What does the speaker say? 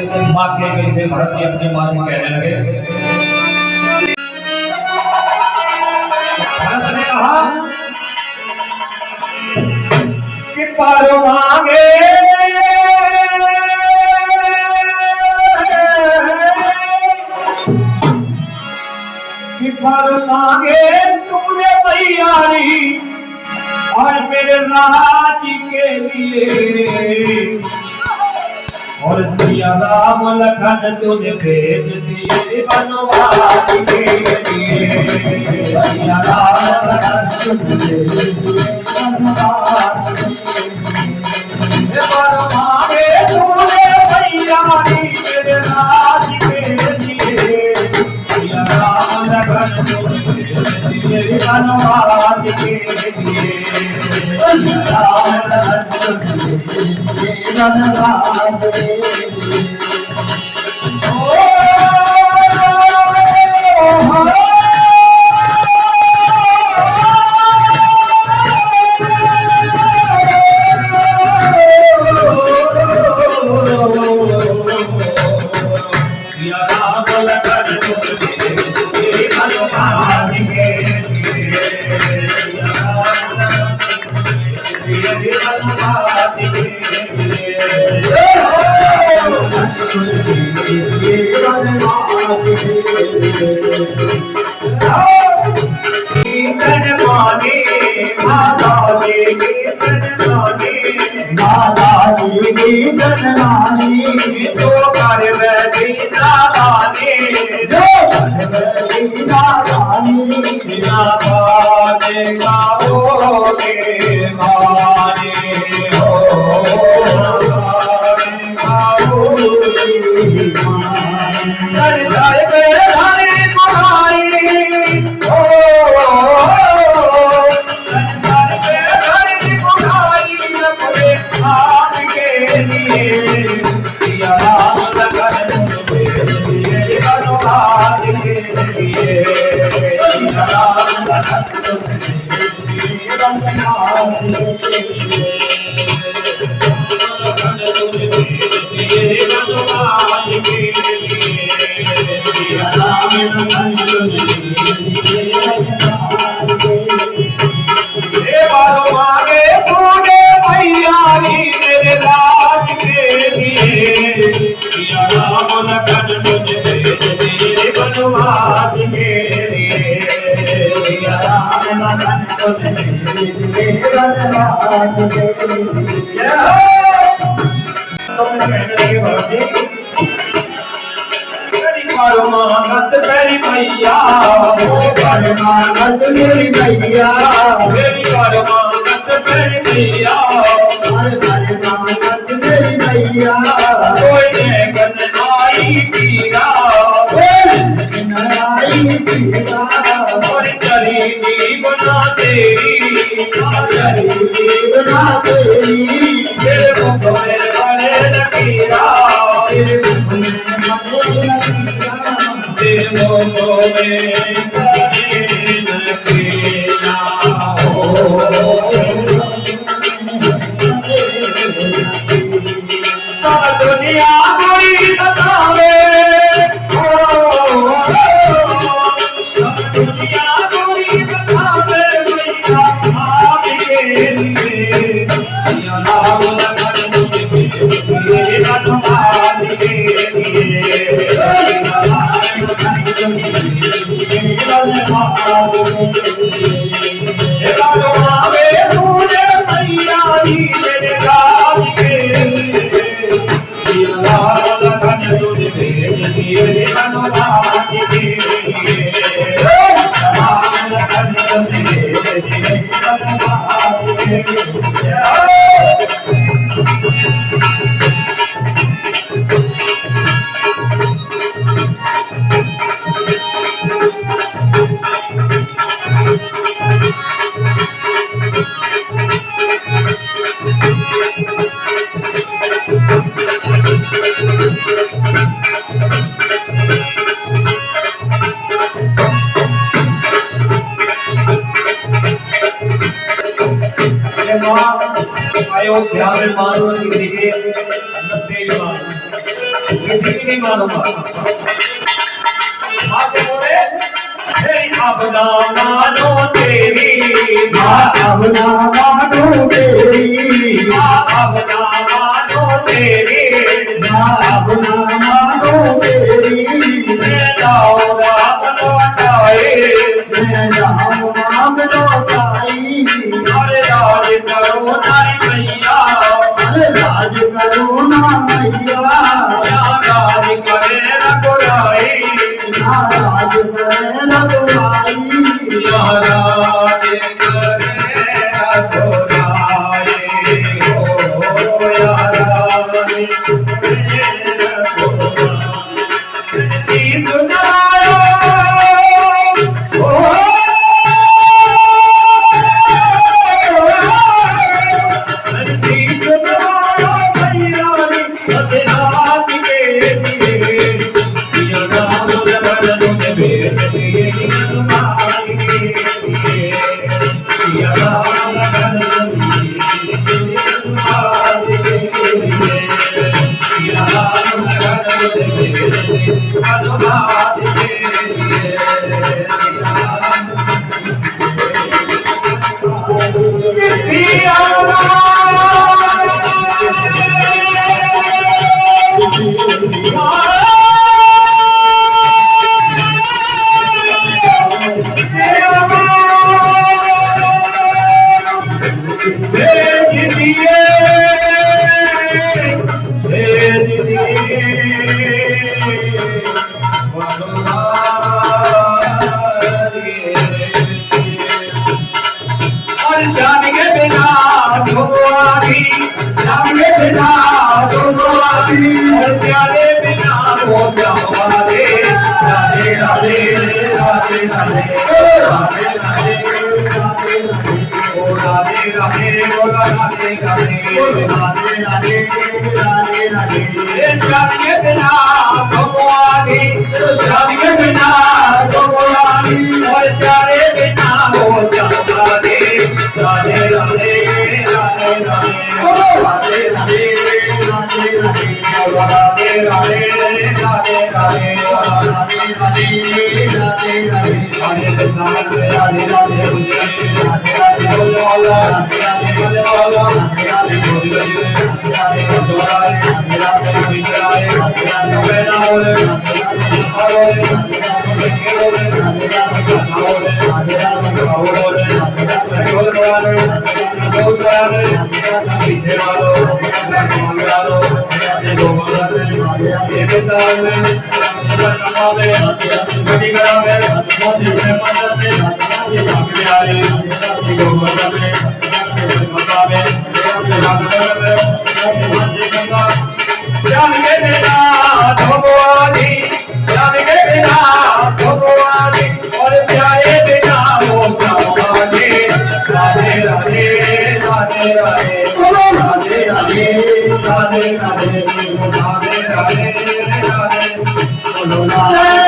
माँ के गई थे भरत जी अपनी माँ से कहने लगे। भरत ने कहा कि पर मांगे कि पर मांगे तुमने मैयारी और मेरे राज के लिए और सिया राम लखन तुझे भेज दिए वनवास के लिए। सिया राम लखन तुझे भेज दिए वनवास के लिए। पर मांगे तुमने मैयारी मेरे राज के लिए। सिया राम लखन तुझे भेज दिए वनवास के लिए। सिया राम लखन तुझे भेज दिए वनवास के लिए। जो कर वैसी नादानी जो कर वैसी नादानी बिना पाने का होगे माने हो कर जाए मेरे हरी बुराई हो कर जाए मेरे हरी बुराई अपने हाथ के लिए। सिया राम लखन तुझे भेज दिए वनवास के लिए। सिया राम लखन तुझे भेज दिए वनवास के लिए। लखन तुझे भेज दिए वनवास के लिए। सिया राम लखन तुझे भेज दिए वनवास के लिए। बारो मांगे तूने मैयारी मेरे राज के लिए। सिया राम लखन तुझे भेज दिए वनवास के लिए। सिया राम लखन तुझे भेज दिए वनवास के लिए। तुम कहने लगे भरत जी पर मांगत मेरी मैया पर मांगत मेरी मैया मेरी पर मांगत मेरी मैया पर मांगत मेरी मैया। कोई देखन आई पीरा आई पीरा और चली बना तेरी चली बना तेरी। तेरे मुख में बड़े लकीरा तेरे मुख में तेरे मुखों में लकीरा हो। सब दुनिया बुरी बतावे सब दुनिया बुरी बतावे मैया आपके लिए। सिया राम लखन तुझे भेज दिए वनवास के लिए। सिया राम लखन तुझे भेज दिए वनवास के लिए। मांगे तूने मैयारी मेरे राज के लिए। सिया राम लखन तुझे भेज दिए वनवास के लिए। राम लखन तुझे भेज दिए वनवास के लिए। नहीं मानूंगा। आगे बोले अब ना मानो तेरी अब ना मानो तेरी अब ना मानो तेरी अब ना मानो तेरी मैं जाऊँ राम लौटाए मैं जाऊँ राम लौटाई अरे राज करो नारी मैया अरे राज करो ना मैया राज करे न बुराई राज करे न बुराई राज करे न बुराई हो राज करे न बुराई सुनायो प्यारे बिना हो जावारे राधे राधे राधे राधे राधे राधे राधे राधे राधे राधे जानिए बिना भगवानी जानिए बिना भगवानी और प्यारे बिना हो जावारे राधे राधे राधे राधे राधे राधे राधे राधे राधे राधे राधे राधे राधे राधे राधे